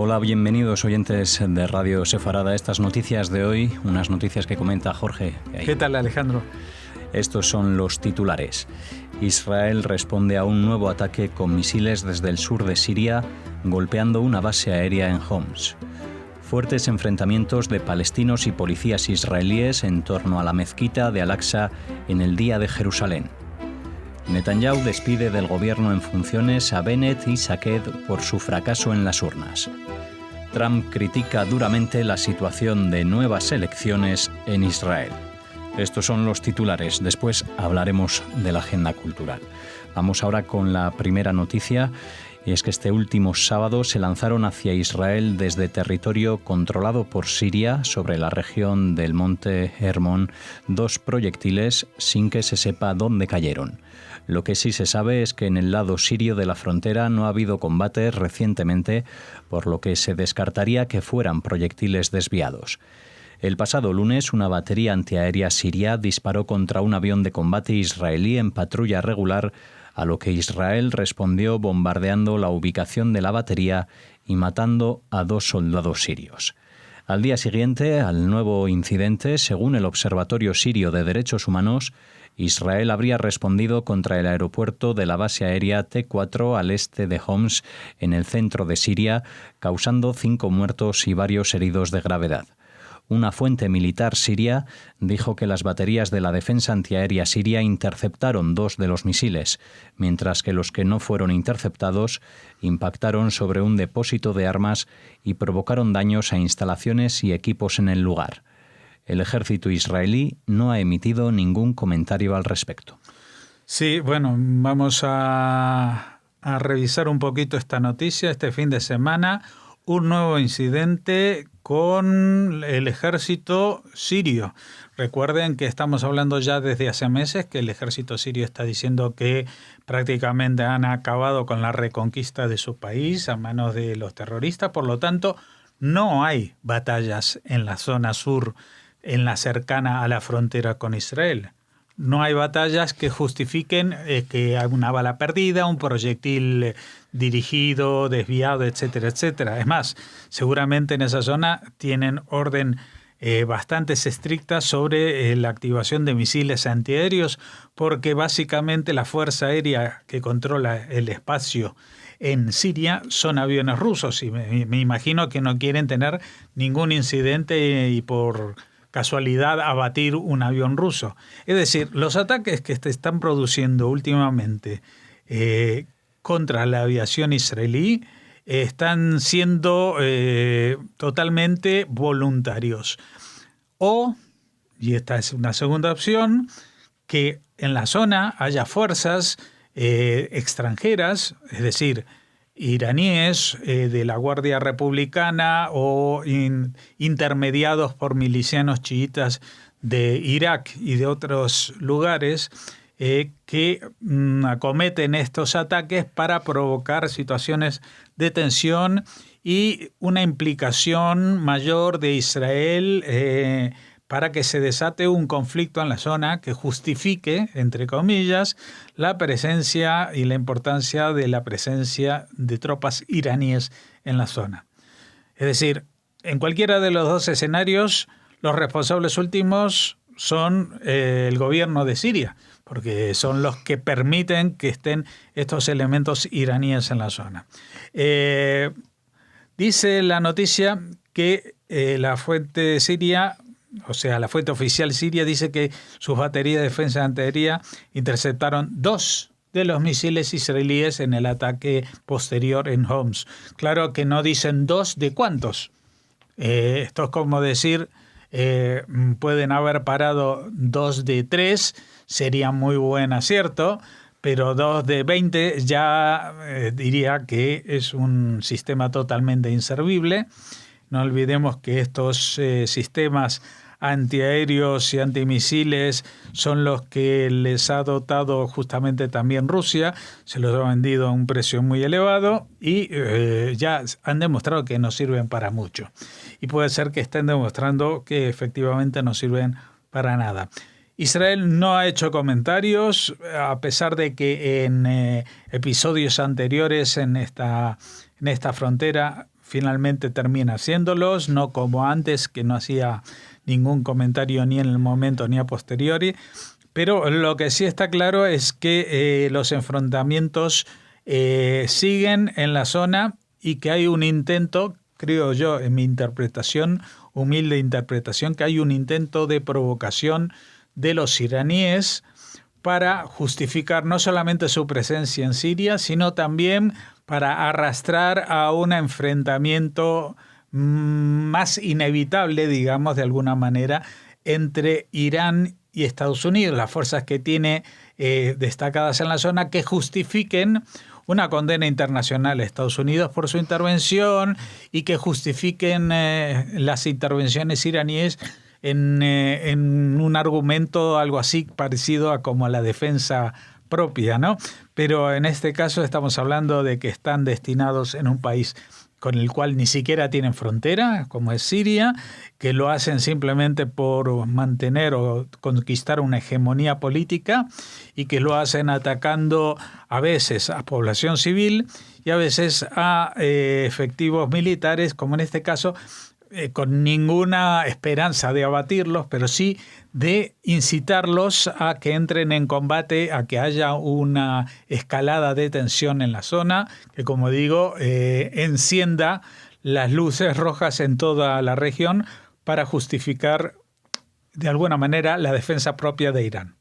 Hola, bienvenidos oyentes de Radio Sefarada. Estas noticias de hoy, unas noticias que comenta Jorge. ¿Qué tal, Alejandro? Estos son los titulares. Israel responde a un nuevo ataque con misiles desde el sur de Siria, golpeando una base aérea en Homs. Fuertes enfrentamientos de palestinos y policías israelíes en torno a la mezquita de Al-Aqsa en el Día de Jerusalén. Netanyahu despide del gobierno en funciones a Bennett y Saked por su fracaso en las urnas. Trump critica duramente la situación de nuevas elecciones en Israel. Estos son los titulares. Después hablaremos de la agenda cultural. Vamos ahora con la primera noticia, y es que este último sábado se lanzaron hacia Israel desde territorio controlado por Siria, sobre la región del monte Hermón, 2 proyectiles sin que se sepa dónde cayeron. Lo que sí se sabe es que en el lado sirio de la frontera no ha habido combates recientemente, por lo que se descartaría que fueran proyectiles desviados. El pasado lunes, una batería antiaérea siria disparó contra un avión de combate israelí en patrulla regular, a lo que Israel respondió bombardeando la ubicación de la batería y matando a 2 soldados sirios. Al día siguiente, al nuevo incidente, según el Observatorio Sirio de Derechos Humanos, Israel habría respondido contra el aeropuerto de la base aérea T4 al este de Homs, en el centro de Siria, causando 5 muertos y varios heridos de gravedad. Una fuente militar siria dijo que las baterías de la defensa antiaérea siria interceptaron 2 de los misiles, mientras que los que no fueron interceptados impactaron sobre un depósito de armas y provocaron daños a instalaciones y equipos en el lugar. El ejército israelí no ha emitido ningún comentario al respecto. Sí, bueno, vamos a revisar un poquito esta noticia. Este fin de semana, un nuevo incidente con el ejército sirio. Recuerden que estamos hablando ya desde hace meses que el ejército sirio está diciendo que prácticamente han acabado con la reconquista de su país a manos de los terroristas. Por lo tanto, no hay batallas en la zona sur, en la cercana a la frontera con Israel. No hay batallas que justifiquen que hay una bala perdida, un proyectil dirigido, desviado, etcétera, etcétera. Es más, seguramente en esa zona tienen orden bastante estricta sobre la activación de misiles antiaéreos, porque básicamente la fuerza aérea que controla el espacio en Siria son aviones rusos, y me imagino que no quieren tener ningún incidente y por casualidad abatir un avión ruso. Es decir, los ataques que se están produciendo últimamente contra la aviación israelí están siendo totalmente voluntarios. O, y esta es una segunda opción, que en la zona haya fuerzas extranjeras, es decir, iraníes de la Guardia Republicana o intermediados por milicianos chiitas de Irak y de otros lugares que acometen estos ataques para provocar situaciones de tensión y una implicación mayor de Israel para que se desate un conflicto en la zona que justifique, entre comillas, la presencia y la importancia de la presencia de tropas iraníes en la zona. Es decir, en cualquiera de los 2 escenarios, los responsables últimos son el gobierno de Siria, porque son los que permiten que estén estos elementos iraníes en la zona. Dice la noticia que la fuente siria, o sea, la fuente oficial siria, dice que sus baterías de defensa antiaérea interceptaron 2 de los misiles israelíes en el ataque posterior en Homs. Claro que no dicen 2 de cuántos. Esto es como decir, pueden haber parado 2 de 3, sería muy buen acierto, pero 2 de 20 ya diría que es un sistema totalmente inservible. No olvidemos que estos sistemas antiaéreos y antimisiles son los que les ha dotado justamente también Rusia, se los ha vendido a un precio muy elevado y ya han demostrado que no sirven para mucho. Y puede ser que estén demostrando que efectivamente no sirven para nada. Israel no ha hecho comentarios, a pesar de que en episodios anteriores en esta frontera finalmente termina haciéndolos, no como antes, que no hacía ningún comentario ni en el momento ni a posteriori. Pero lo que sí está claro es que los enfrentamientos siguen en la zona y que hay un intento, creo yo, en mi interpretación, humilde interpretación, que hay un intento de provocación de los iraníes para justificar no solamente su presencia en Siria, sino también para arrastrar a un enfrentamiento más inevitable, digamos, de alguna manera, entre Irán y Estados Unidos, las fuerzas que tiene destacadas en la zona, que justifiquen una condena internacional a Estados Unidos por su intervención y que justifiquen las intervenciones iraníes en un argumento algo así parecido a como a la defensa propia, ¿no? Pero en este caso estamos hablando de que están destinados en un país con el cual ni siquiera tienen frontera, como es Siria, que lo hacen simplemente por mantener o conquistar una hegemonía política y que lo hacen atacando a veces a población civil y a veces a efectivos militares, como en este caso, con ninguna esperanza de abatirlos, pero sí de incitarlos a que entren en combate, a que haya una escalada de tensión en la zona, que como digo, encienda las luces rojas en toda la región para justificar de alguna manera la defensa propia de Irán.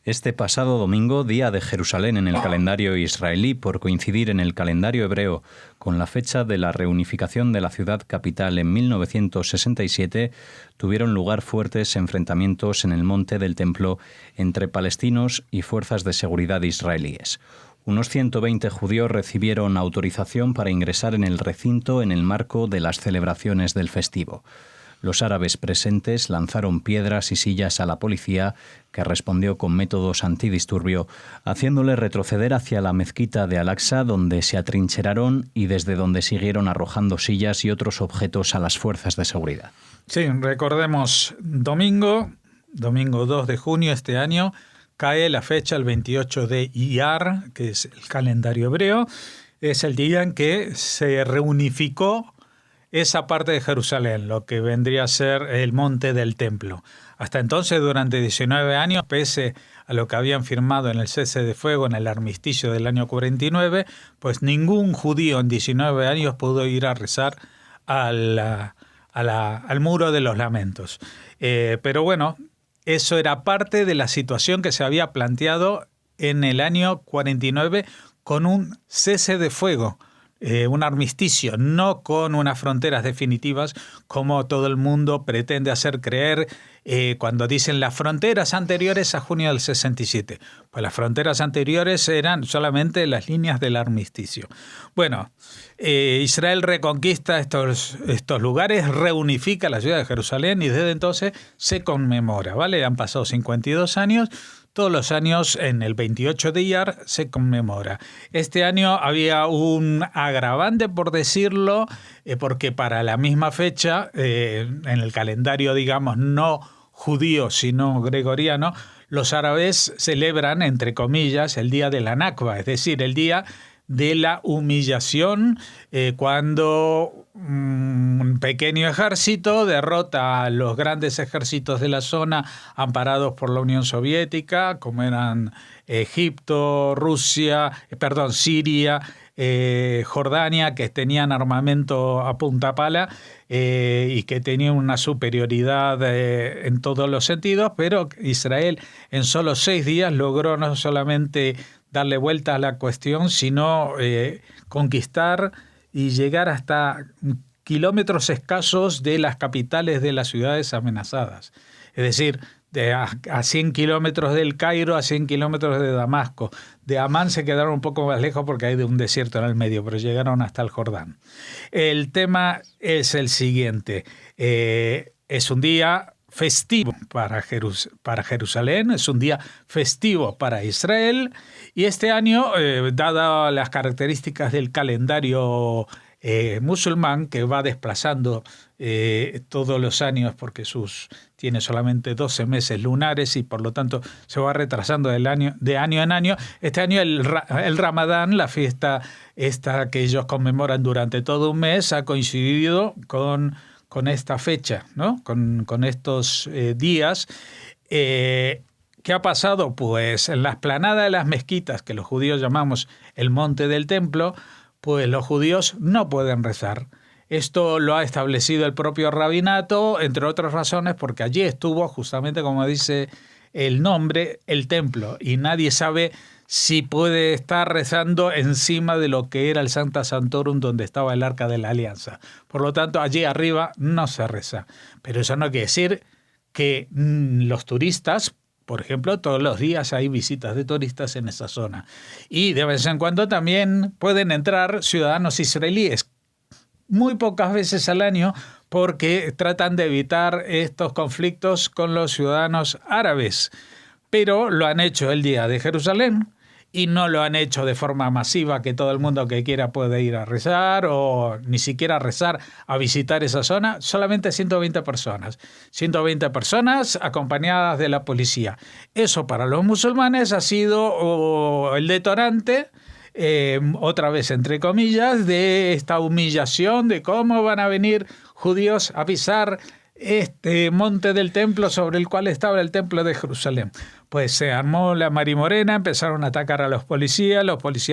Este pasado domingo, Día de Jerusalén en el calendario israelí, por coincidir en el calendario hebreo con la fecha de la reunificación de la ciudad capital en 1967, tuvieron lugar fuertes enfrentamientos en el monte del Templo entre palestinos y fuerzas de seguridad israelíes. Unos 120 judíos recibieron autorización para ingresar en el recinto en el marco de las celebraciones del festivo. Los árabes presentes lanzaron piedras y sillas a la policía, que respondió con métodos antidisturbio, haciéndole retroceder hacia la mezquita de Al-Aqsa, donde se atrincheraron y desde donde siguieron arrojando sillas y otros objetos a las fuerzas de seguridad. Sí, recordemos, domingo 2 de junio este año, cae la fecha, el 28 de Iyar, que es el calendario hebreo, es el día en que se reunificó esa parte de Jerusalén, lo que vendría a ser el monte del templo. Hasta entonces, durante 19 años, pese a lo que habían firmado en el cese de fuego, en el armisticio del año 49, pues ningún judío en 19 años pudo ir a rezar al muro de los lamentos. Pero bueno, eso era parte de la situación que se había planteado en el año 49 con un cese de fuego. Un armisticio, no con unas fronteras definitivas como todo el mundo pretende hacer creer cuando dicen las fronteras anteriores a junio del 67. Pues las fronteras anteriores eran solamente las líneas del armisticio. Bueno, Israel reconquista estos lugares, reunifica la ciudad de Jerusalén y desde entonces se conmemora, ¿vale? Han pasado 52 años. Todos los años, en el 28 de Iyar, se conmemora. Este año había un agravante, por decirlo, porque para la misma fecha, en el calendario, digamos, no judío, sino gregoriano, los árabes celebran, entre comillas, el día de la Nakba, es decir, el día de la humillación, cuando un pequeño ejército derrota a los grandes ejércitos de la zona amparados por la Unión Soviética, como eran Siria, Jordania, que tenían armamento a punta pala y que tenían una superioridad en todos los sentidos, pero Israel en solo 6 días logró no solamente darle vuelta a la cuestión, sino conquistar y llegar hasta kilómetros escasos de las capitales de las ciudades amenazadas. Es decir, a 100 kilómetros del Cairo, a 100 kilómetros de Damasco. De Amán se quedaron un poco más lejos porque hay un desierto en el medio, pero llegaron hasta el Jordán. El tema es el siguiente. Es un día festivo para Jerusalén, es un día festivo para Israel, y este año, dadas las características del calendario musulmán que va desplazando todos los años, porque tiene solamente 12 meses lunares y por lo tanto se va retrasando de año en año. Este año el Ramadán, la fiesta esta que ellos conmemoran durante todo un mes, ha coincidido con esta fecha, ¿no? Con estos días. ¿Qué ha pasado? Pues en la explanada de las mezquitas, que los judíos llamamos el monte del templo, pues los judíos no pueden rezar. Esto lo ha establecido el propio rabinato, entre otras razones, porque allí estuvo, justamente como dice el nombre, el templo, y nadie sabe si puede estar rezando encima de lo que era el Sancta Sanctorum, donde estaba el Arca de la Alianza. Por lo tanto, allí arriba no se reza. Pero eso no quiere decir que los turistas, por ejemplo, todos los días hay visitas de turistas en esa zona. Y de vez en cuando también pueden entrar ciudadanos israelíes, muy pocas veces al año, porque tratan de evitar estos conflictos con los ciudadanos árabes. Pero lo han hecho el día de Jerusalén y no lo han hecho de forma masiva, que todo el mundo que quiera puede ir a rezar o ni siquiera rezar, a visitar esa zona. Solamente 120 personas. 120 personas acompañadas de la policía. Eso para los musulmanes ha sido el detonante, otra vez entre comillas, de esta humillación de cómo van a venir judíos a pisar este monte del templo sobre el cual estaba el templo de Jerusalén. Pues se armó la marimorena, empezaron a atacar a los policías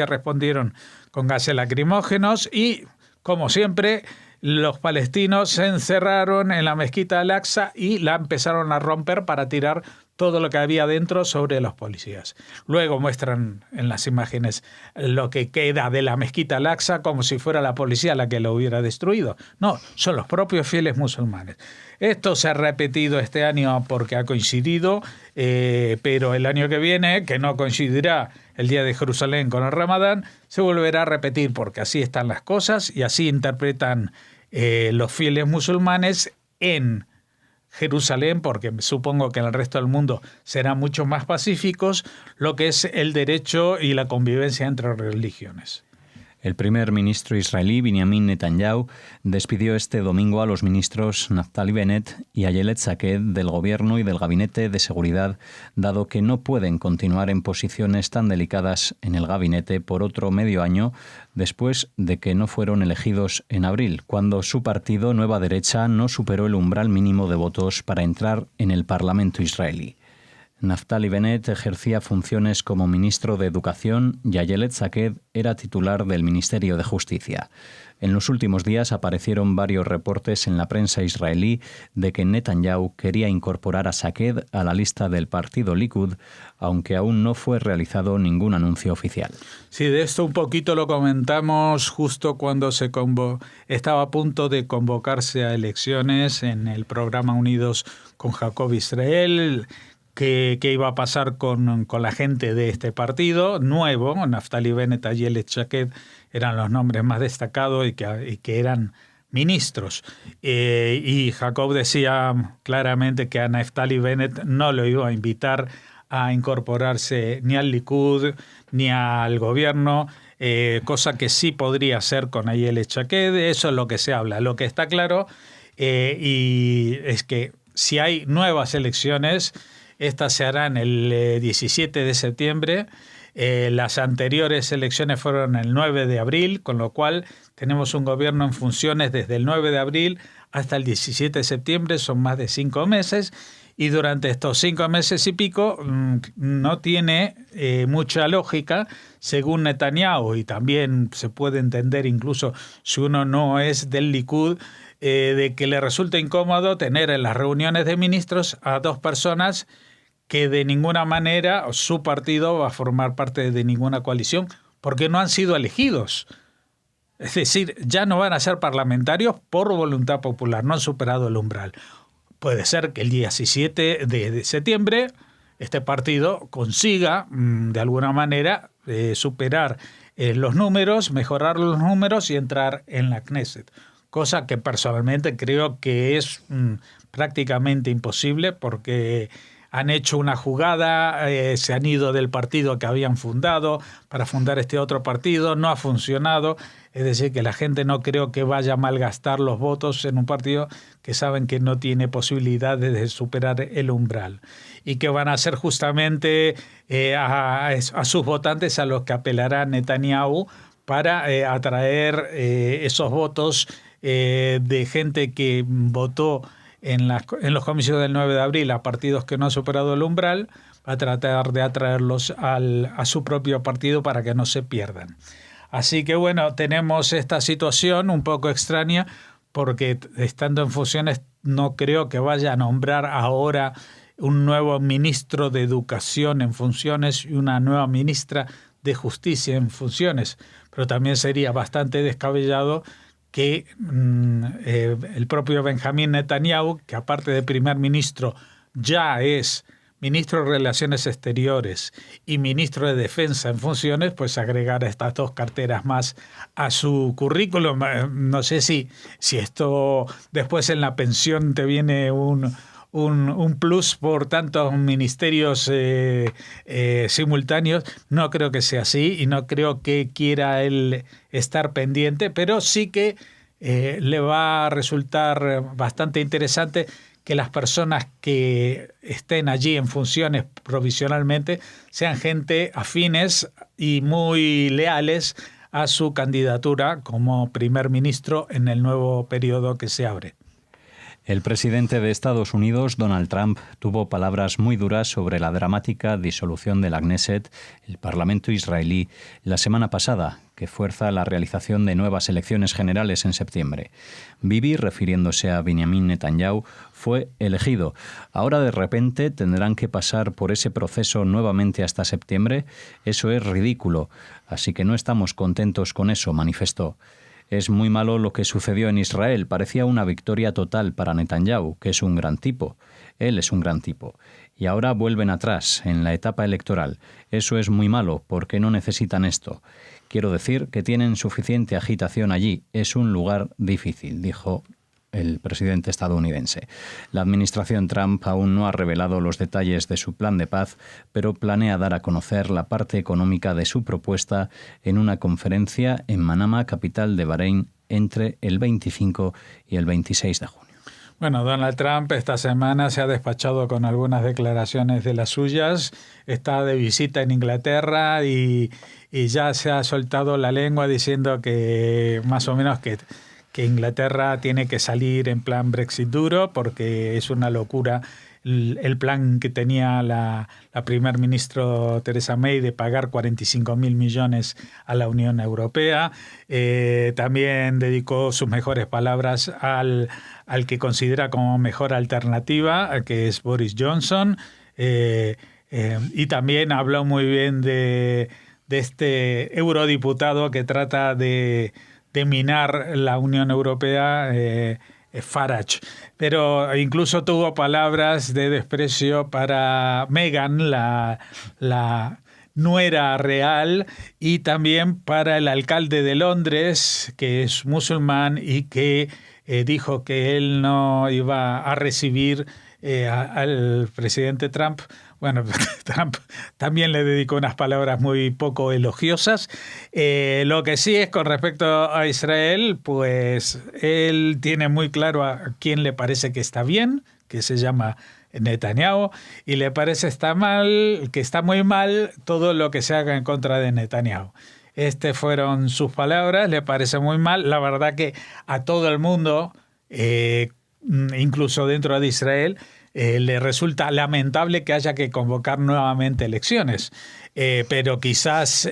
respondieron con gases lacrimógenos y, como siempre, los palestinos se encerraron en la mezquita de Al-Aqsa y la empezaron a romper para tirar todo lo que había dentro sobre los policías. Luego muestran en las imágenes lo que queda de la mezquita Al-Aqsa como si fuera la policía la que lo hubiera destruido. No, son los propios fieles musulmanes. Esto se ha repetido este año porque ha coincidido, pero el año que viene, que no coincidirá el día de Jerusalén con el Ramadán, se volverá a repetir porque así están las cosas y así interpretan los fieles musulmanes en Jerusalén, porque supongo que en el resto del mundo serán mucho más pacíficos, lo que es el derecho y la convivencia entre religiones. El primer ministro israelí, Benjamin Netanyahu, despidió este domingo a los ministros Naftali Bennett y Ayelet Shaked del gobierno y del gabinete de seguridad, dado que no pueden continuar en posiciones tan delicadas en el gabinete por otro medio año, después de que no fueron elegidos en abril, cuando su partido Nueva Derecha no superó el umbral mínimo de votos para entrar en el Parlamento israelí. Naftali Bennett ejercía funciones como ministro de Educación y Ayelet Shaked era titular del Ministerio de Justicia. En los últimos días aparecieron varios reportes en la prensa israelí de que Netanyahu quería incorporar a Shaked a la lista del partido Likud, aunque aún no fue realizado ningún anuncio oficial. Sí, de esto un poquito lo comentamos justo cuando estaba a punto de convocarse a elecciones en el programa Unidos con Jacob Israel. ¿Qué iba a pasar con la gente de este partido nuevo? Naftali Bennett y Ayelet Shaked eran los nombres más destacados y que eran ministros. Y Jacob decía claramente que a Naftali Bennett no lo iba a invitar a incorporarse ni al Likud ni al gobierno, cosa que sí podría hacer con Ayelet Shaked. Eso es lo que se habla. Lo que está claro y es que si hay nuevas elecciones, estas se harán el 17 de septiembre. Las anteriores elecciones fueron el 9 de abril, con lo cual tenemos un gobierno en funciones desde el 9 de abril hasta el 17 de septiembre, son más de 5 meses, y durante estos 5 meses y pico no tiene mucha lógica, según Netanyahu, y también se puede entender incluso si uno no es del Likud, de que le resulta incómodo tener en las reuniones de ministros a dos personas que de ninguna manera su partido va a formar parte de ninguna coalición porque no han sido elegidos. Es decir, ya no van a ser parlamentarios por voluntad popular, no han superado el umbral. Puede ser que el 17 de septiembre este partido consiga de alguna manera superar los números, mejorar los números y entrar en la Knesset. Cosa que personalmente creo que es prácticamente imposible porque han hecho una jugada, se han ido del partido que habían fundado para fundar este otro partido, no ha funcionado. Es decir, que la gente no creo que vaya a malgastar los votos en un partido que saben que no tiene posibilidades de superar el umbral. Y que van a ser justamente a sus votantes a los que apelará Netanyahu para atraer esos votos de gente que votó en los comicios del 9 de abril a partidos que no han superado el umbral, a tratar de atraerlos a su propio partido para que no se pierdan. Así que bueno, tenemos esta situación un poco extraña porque estando en funciones no creo que vaya a nombrar ahora un nuevo ministro de Educación en funciones y una nueva ministra de Justicia en funciones, pero también sería bastante descabellado que el propio Benjamín Netanyahu, que aparte de primer ministro ya es ministro de Relaciones Exteriores y ministro de Defensa en funciones, pues agregar estas dos carteras más a su currículum. No sé si esto después en la pensión te viene un plus por tantos ministerios simultáneos. No creo que sea así y no creo que quiera él estar pendiente, pero sí que le va a resultar bastante interesante que las personas que estén allí en funciones provisionalmente sean gente afines y muy leales a su candidatura como primer ministro en el nuevo periodo que se abre. El presidente de Estados Unidos, Donald Trump, tuvo palabras muy duras sobre la dramática disolución de la Knesset, el Parlamento israelí, la semana pasada, que fuerza la realización de nuevas elecciones generales en septiembre. Bibi, refiriéndose a Benjamin Netanyahu, fue elegido. Ahora de repente tendrán que pasar por ese proceso nuevamente hasta septiembre. Eso es ridículo, así que no estamos contentos con eso, manifestó. Es muy malo lo que sucedió en Israel. Parecía una victoria total para Netanyahu, que es un gran tipo. Él es un gran tipo. Y ahora vuelven atrás, en la etapa electoral. Eso es muy malo, porque no necesitan esto. Quiero decir que tienen suficiente agitación allí. Es un lugar difícil, dijo el presidente estadounidense. La administración Trump aún no ha revelado los detalles de su plan de paz, pero planea dar a conocer la parte económica de su propuesta en una conferencia en Manama, capital de Bahrein, entre el 25 y el 26 de junio. Bueno, Donald Trump esta semana se ha despachado con algunas declaraciones de las suyas. Está de visita en Inglaterra y ya se ha soltado la lengua diciendo que más o menos que Inglaterra tiene que salir en plan Brexit duro porque es una locura el plan que tenía la primer ministro Theresa May de pagar 45.000 millones a la Unión Europea. También dedicó sus mejores palabras al que considera como mejor alternativa, que es Boris Johnson. Y también habló muy bien de este eurodiputado que trata de minar la Unión Europea, Farage. Pero incluso tuvo palabras de desprecio para Meghan, la nuera real, y también para el alcalde de Londres, que es musulmán y que dijo que él no iba a recibir al presidente Trump. Bueno, Trump también le dedicó unas palabras muy poco elogiosas. Lo que sí es con respecto a Israel, pues él tiene muy claro a quién le parece que está bien, que se llama Netanyahu, y le parece que está muy mal todo lo que se haga en contra de Netanyahu. Fueron sus palabras, le parece muy mal. La verdad que a todo el mundo, incluso dentro de Israel, le resulta lamentable que haya que convocar nuevamente elecciones, pero quizás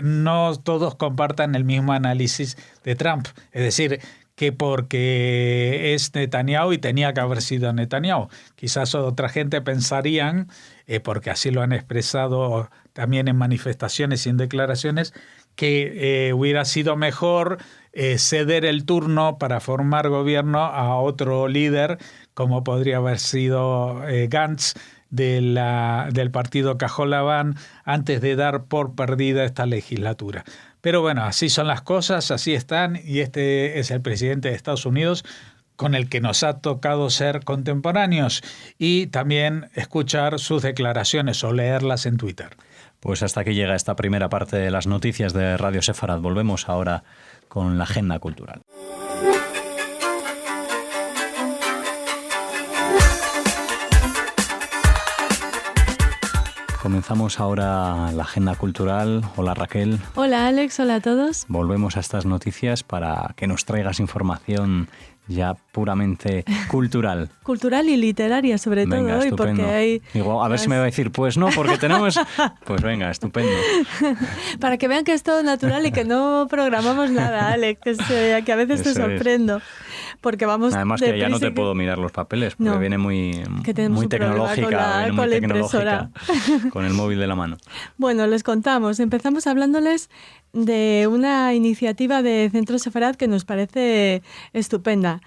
no todos compartan el mismo análisis de Trump. Es decir, que porque es Netanyahu y tenía que haber sido Netanyahu. Quizás otra gente pensarían, porque así lo han expresado también en manifestaciones y en declaraciones, que hubiera sido mejor ceder el turno para formar gobierno a otro líder, como podría haber sido Gantz del partido Cajol Labán, antes de dar por perdida esta legislatura. Pero bueno, así son las cosas, así están, y este es el presidente de Estados Unidos con el que nos ha tocado ser contemporáneos, y también escuchar sus declaraciones o leerlas en Twitter. Pues hasta aquí llega esta primera parte de las noticias de Radio Sefarad. Volvemos ahora con la agenda cultural. Comenzamos ahora la agenda cultural. Hola Raquel. Hola Alex, hola a todos. Volvemos a estas noticias para que nos traigas información ya puramente cultural. Cultural y literaria sobre venga, todo. Estupendo. Y porque hay... Igual, a ver si me va a decir, pues no, porque tenemos... Pues venga, estupendo. Para que vean que es todo natural y que no programamos nada, Alex, que a veces te sorprendo. Porque vamos además que ya no te puedo mirar los papeles, porque viene muy tecnológica, con la impresora. Con el móvil de la mano. Bueno, les contamos. Empezamos hablándoles de una iniciativa de Centro Sefarad que nos parece estupenda.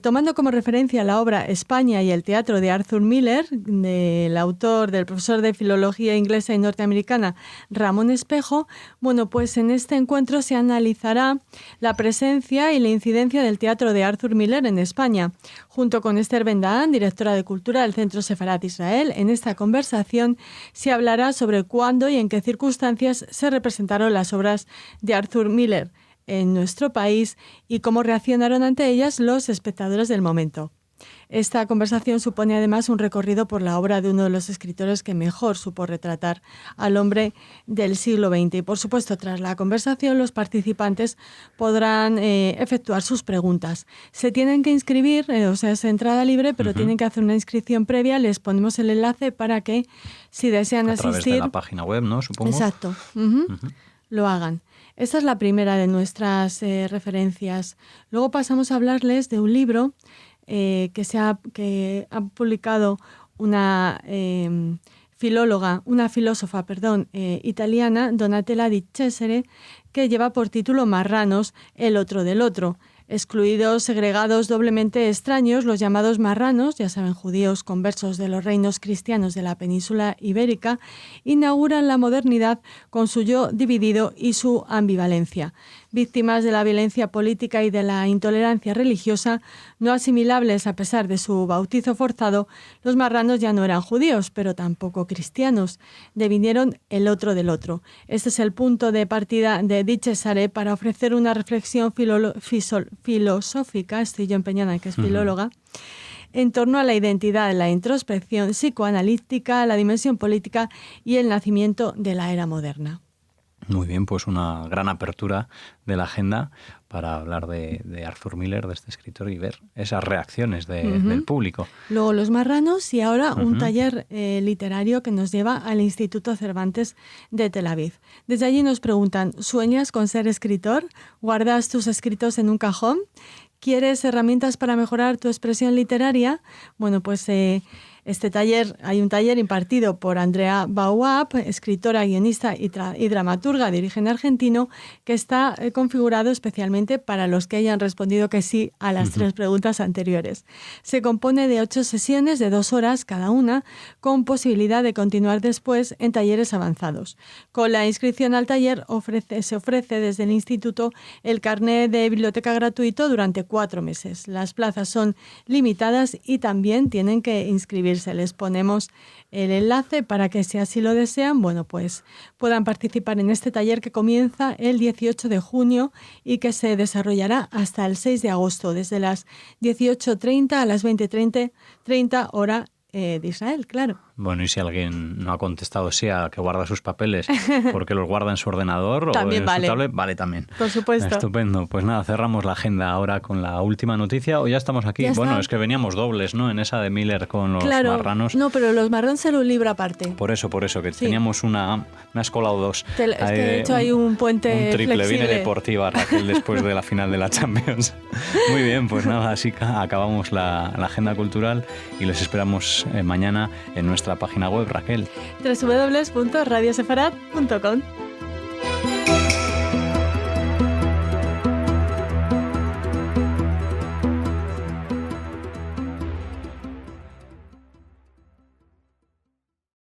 Tomando como referencia la obra España y el teatro de Arthur Miller, del autor, del profesor de filología inglesa y norteamericana Ramón Espejo, bueno, pues en este encuentro se analizará la presencia y la incidencia del teatro de Arthur Miller en España. Junto con Esther Bendaán, directora de Cultura del Centro Sefarad Israel, en esta conversación se hablará sobre cuándo y en qué circunstancias se representaron las obras de Arthur Miller en nuestro país y cómo reaccionaron ante ellas los espectadores del momento. Esta conversación supone además un recorrido por la obra de uno de los escritores que mejor supo retratar al hombre del siglo XX. Y por supuesto, tras la conversación, los participantes podrán efectuar sus preguntas. Se tienen que inscribir, o sea, es entrada libre, pero tienen que hacer una inscripción previa. Les ponemos el enlace para que, si desean asistir... A través de la página web, ¿no? Supongo. Exacto. Lo hagan. Esta es la primera de nuestras referencias. Luego pasamos a hablarles de un libro que ha publicado una filósofa italiana, Donatella Di Cesare, que lleva por título Marranos, el otro del otro. Excluidos, segregados, doblemente extraños, los llamados marranos, ya saben, judíos conversos de los reinos cristianos de la península ibérica, inauguran la modernidad con su yo dividido y su ambivalencia. Víctimas de la violencia política y de la intolerancia religiosa, no asimilables a pesar de su bautizo forzado, los marranos ya no eran judíos, pero tampoco cristianos. Devinieron el otro del otro. Este es el punto de partida de Di Cesare para ofrecer una reflexión filosófica, estoy yo empeñada en que es filóloga, en torno a la identidad, la introspección psicoanalítica, la dimensión política y el nacimiento de la era moderna. Muy bien, pues una gran apertura de la agenda para hablar de Arthur Miller, de este escritor, y ver esas reacciones del público. Luego los marranos y ahora un taller literario que nos lleva al Instituto Cervantes de Tel Aviv. Desde allí nos preguntan, ¿sueñas con ser escritor? ¿Guardas tus escritos en un cajón? ¿Quieres herramientas para mejorar tu expresión literaria? Bueno, pues hay un taller impartido por Andrea Bauab, escritora, guionista y dramaturga de origen argentino, que está configurado especialmente para los que hayan respondido que sí a las 3 preguntas anteriores. Se compone de 8 sesiones de 2 horas cada una, con posibilidad de continuar después en talleres avanzados. Con la inscripción al taller se ofrece desde el instituto el carné de biblioteca gratuito durante 4 meses. Las plazas son limitadas y también tienen que inscribirse. Les ponemos el enlace para que, si así lo desean, bueno, pues puedan participar en este taller que comienza el 18 de junio y que se desarrollará hasta el 6 de agosto, desde las 18:30 a las 20:30 hora de Israel, claro. Bueno, y si alguien no ha contestado sí a que guarda sus papeles porque los guarda en su ordenador también o en su tablet, vale también. Por supuesto. Estupendo. Pues nada, cerramos la agenda ahora con la última noticia. ¿O ya estamos aquí? Bueno, es que veníamos dobles, ¿no? En esa de Miller con los marranos. No, pero los marranos era un libro aparte. Por eso, que teníamos una escola o dos. De hecho hay un puente un triple flexible. Viene deportiva, Raquel, después de la final de la Champions. Muy bien, pues nada, así acabamos la agenda cultural y les esperamos mañana en nuestra página web, Raquel. www.radiosefarad.com